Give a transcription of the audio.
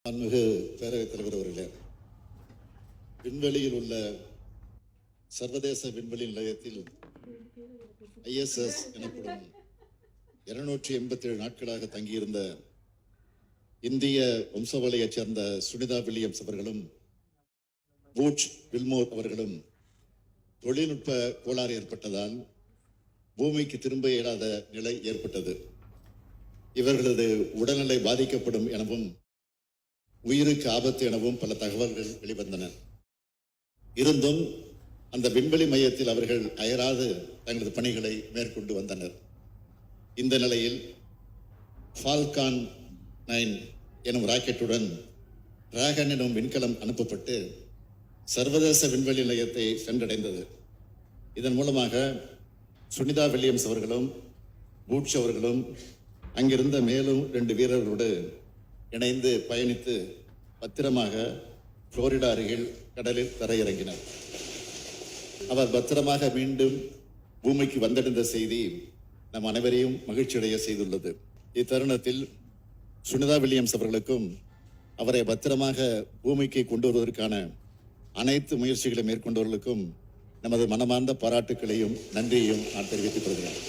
மாண்புமிகு பேரவைத் தலைவர் அவர்களே, விண்வெளியில் உள்ள சர்வதேச விண்வெளி நிலையத்தில் ISS எனப்படும் 287 நாட்களாக தங்கியிருந்த இந்திய வம்சாவளியைச் சேர்ந்த சுனிதா வில்லியம்ஸ் அவர்களும் பூட்ச் வில்மோர் அவர்களும் தொழில்நுட்ப கோளாறு ஏற்பட்டதால் பூமிக்கு திரும்ப இயலாத நிலை ஏற்பட்டது. இவர்களது உடல்நிலை பாதிக்கப்படும் எனவும் உயிருக்கு ஆபத்து எனவும் பல தகவல்கள் வெளிவந்தன. இருந்தும் அந்த விண்வெளி மையத்தில் அவர்கள் அயராது தங்களது பணிகளை மேற்கொண்டு வந்தனர். இந்த நிலையில் ஃபால்கான் 9 எனும் ராக்கெட்டுடன் டிராகன் எனும் விண்கலம் அனுப்பப்பட்டு சர்வதேச விண்வெளி நிலையத்தை சென்றடைந்தது. இதன் மூலமாக சுனிதா வில்லியம்ஸ் அவர்களும் பூட்ச் அவர்களும் அங்கிருந்த மேலும் 2 வீரர்களோடு இணைந்து பயணித்து பத்திரமாக புளோரிடா அருகில் கடலில் தரையிறங்கினார். அவர் பத்திரமாக மீண்டும் பூமிக்கு வந்தடைந்த செய்தி நம் அனைவரையும் மகிழ்ச்சியடைய செய்துள்ளது. இத்தருணத்தில் சுனிதா வில்லியம்ஸ் அவர்களுக்கும் அவரை பத்திரமாக பூமிக்கு கொண்டு வருவதற்கான அனைத்து முயற்சிகளை மேற்கொண்டவர்களுக்கும் நமது மனமார்ந்த பாராட்டுக்களையும் நன்றியையும் நான் தெரிவித்துக் கொள்கிறேன்.